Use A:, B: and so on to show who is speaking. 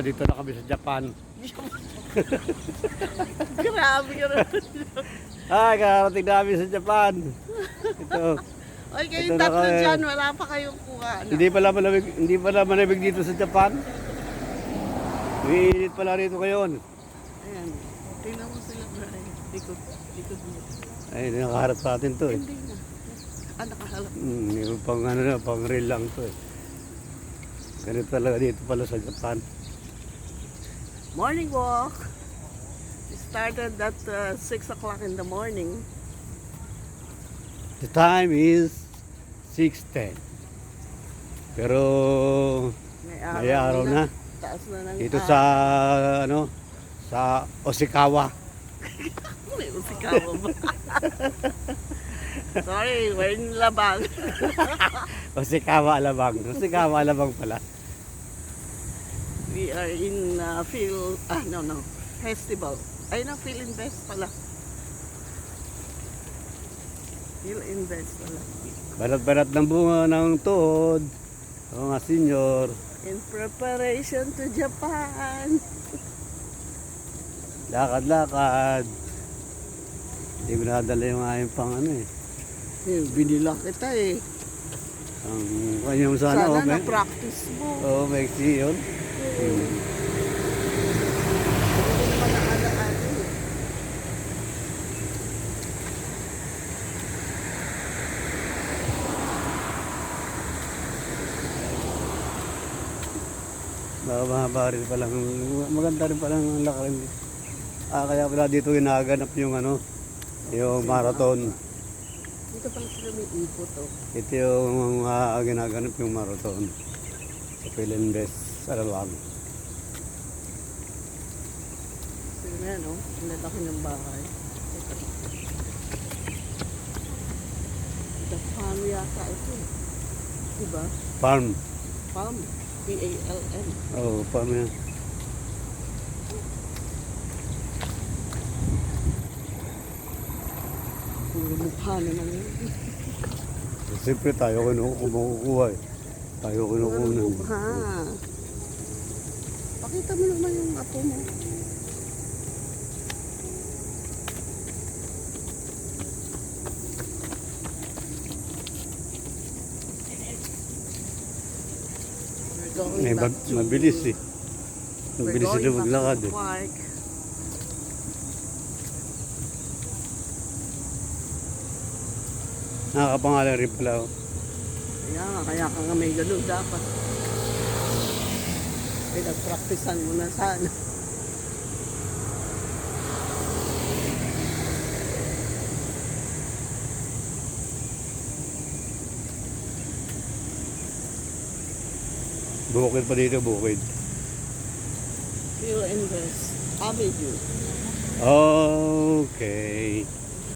A: Dito na kami sa Japan.
B: Grabe ka naman.
A: Karating namin sa Japan. Ito.
B: Oy,
A: Ito
B: kayong
A: na
B: tatlo
A: kami.
B: dyan, wala pa kayong kuha.
A: Hindi pala malamig dito sa Japan. Umiinit pala rito ngayon.
B: Ayan. Tingnan mo sila, Brian. Likod mo.
A: Ay, nakaharap sa atin to eh.
B: Hindi na. Nakahalap.
A: Yung pang real lang to eh. Ganito talaga dito pala sa Japan.
B: Morning walk. We started at 6 o'clock in the morning.
A: The time is 6:10. Pero may araw na.
B: Taas na ng
A: Dito sa sa Osikawa.
B: May usikawa ba? Sorry, we're in Labang.
A: Osikawa Alabang. Osikawa Alabang pala.
B: We are in festival. Ay na, Phil Invest pala. Phil Invest pala.
A: Barat-barat ng bunga ng tuhod. Mga senyor.
B: In preparation to Japan.
A: Lakad-lakad. Hindi ko nadala yung aking pang eh.
B: Binila kita eh.
A: Ang kanyang sana.
B: Sana na-practice mo.
A: May yun.
B: Hindi naman naala-ala eh.
A: Mahaba rin palang, maganda rin palang lakarin. Kaya pala dito ginaganap yung yung marathon.
B: Dito pala sila may ipot oh.
A: Ito yung ginaganap yung marathon. Sa Philinvest, sa Alabang.
B: Sige na no, ang lalaki ng bahay. The farm yata ito. Diba?
A: Farm.
B: Farm. P-A-L-M.
A: Farm yan.
B: Puro mukha naman yun.
A: Siyempre tayo kumukuha eh. Tayo
B: Puro
A: kinukunan.
B: mukha. Pakita mo naman yung apo mo.
A: Mabilis eh. Mabilis sila maglakad eh. Nakakapangalan rin pala.
B: Kaya ka nga may ganun dapat. Pinag-practicean mo na sana.
A: Bukid pa dito, bukid.
B: Phil Invest Avenue.
A: Okay.